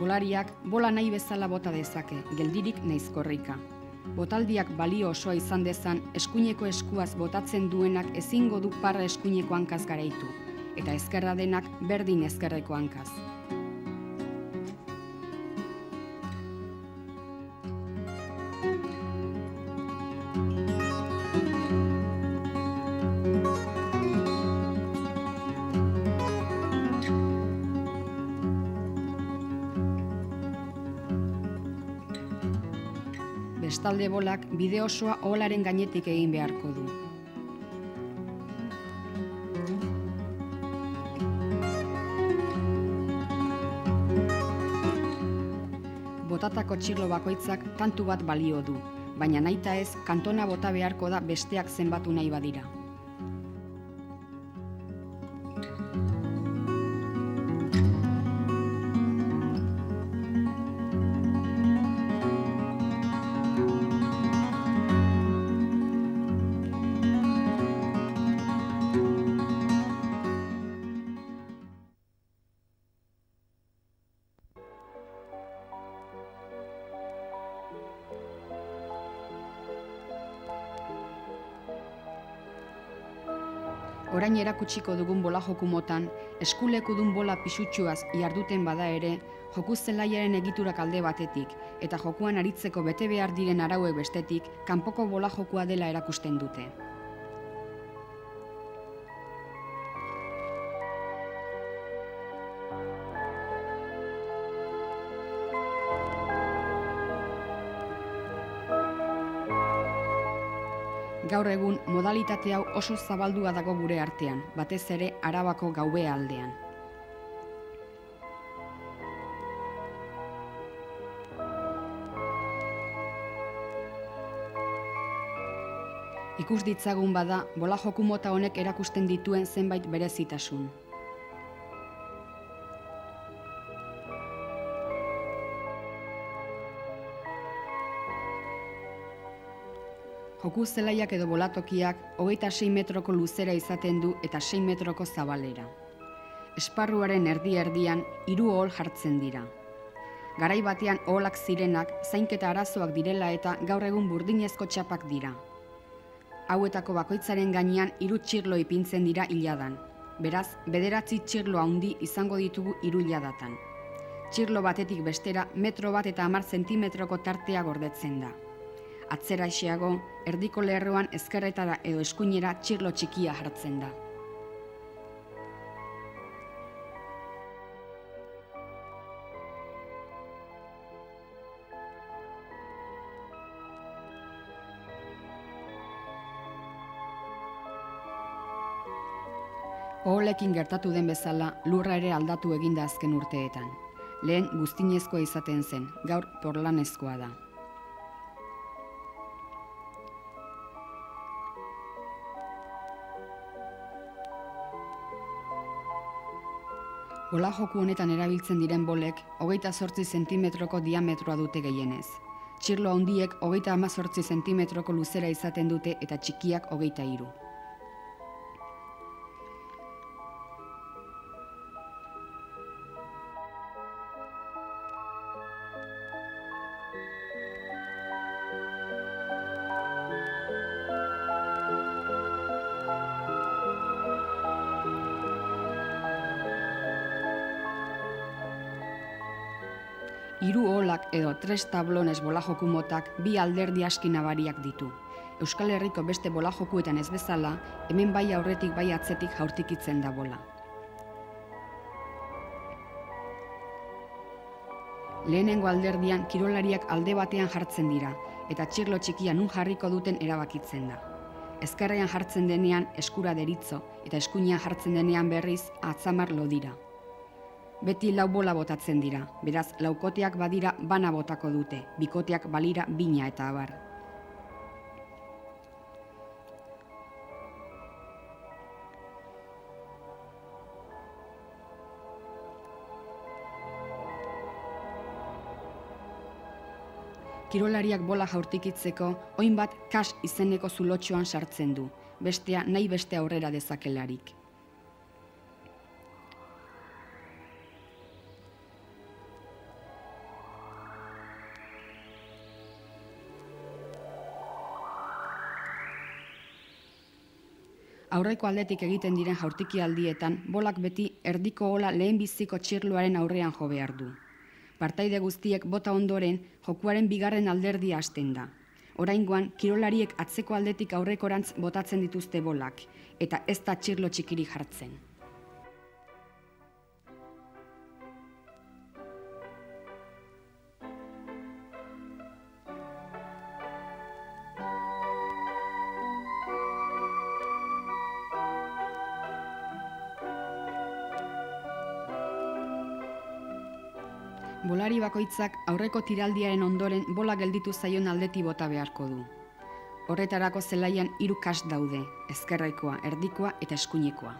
Jolariak bola nahi bezala bota dezake, geldirik naiz korrika. Botaldiak balio osoa izan dezan, eskuineko eskuaz botatzen duenak ezingo du parra eskuineko hankaz garaitu, eta ezkerra denak berdin ezkerreko hankaz. Bestalde bolak bide osoa oholaren gainetik egin beharko du. Botatako txirlo bakoitzak tantu bat balio du, baina nahita ez kantona bota beharko da besteak zenbatu nahi badira. Orain erakutsiko dugun bola joku motan, eskulekudun bola pisutsuaz jarduten bada ere, joku zelaiaren egiturak alde batetik, eta jokuan aritzeko bete behar diren arauek bestetik, kanpoko bola jokua dela erakusten dute. Gaur egun, modalitate hau oso zabaldua dago gure artean, batez ere Arabako Gaubea aldean. Ikus ditzagun bada, bola joku mota honek erakusten dituen zenbait berezitasun. Joku zelaiak edo bolatokiak 26 metroko luzera izaten du eta 6 metroko zabalera. Esparruaren erdi-erdian 3 ohol jartzen dira. Garai batean oholak zirenak zainketa arazoak direla eta gaur egun burdinezko txapak dira. Hauetako bakoitzaren gainean 3 txirlo ipintzen dira iladan. Beraz, 9 txirlo handi izango ditugu 3 iladatan. Txirlo batetik bestera 1 metro eta 10 zentimetroko tartea gordetzen da. Atzeraixeago, erdiko lerroan ezkerretara edo eskuinera txirlo txikia jartzen da. Oholekin gertatu den bezala, lurra ere aldatu eginda azken urteetan. Lehen buztinezkoa izaten zen, gaur porlanezkoa da. Bola joku honetan erabiltzen diren bolek 28 zentimetroko diametroa dute gehienez. Txirlo handiek 18 zentimetroko luzera izaten dute eta txikiak 23. Hiru oholak edo 3 tablones bola joku motak 2 alderdi aski nabariak ditu. Euskal Herriko beste bola jokuetan ez bezala, hemen bai aurretik bai atzetik jaurtikitzen da bola. Lehenengo alderdian kirolariak alde batean jartzen dira, eta txirlo txikia nun jarriko duten erabakitzen da. Ezkerrean jartzen denean eskura deritzo, eta eskuinean jartzen denean berriz atzamar lodira. Beti 4 bola botatzen dira, beraz laukoteak badira bana botako dute, bikoteak balira bina eta abar. Kirolariak bola jaurtikitzeko, oin bat kas izeneko zulotxoan sartzen du, bestea nahi beste aurrera dezakelarik. Aurreko aldetik egiten diren jaurtikialdietan, bolak beti erdiko ola lehenbiziko txirloaren aurrean jo behar du. Partaide guztiek bota ondoren, jokuaren bigarren alderdia hasten da. Oraingoan, kirolariek atzeko aldetik aurrekorantz botatzen dituzte bolak, eta ez da txirlo txikiri jartzen. Bolari bakoitzak aurreko tiraldiaren ondoren bola gelditu zaion aldeti bota beharko du. Horretarako zelaian 3 kas daude, ezkerrekoa, erdikoa eta eskuinekoa.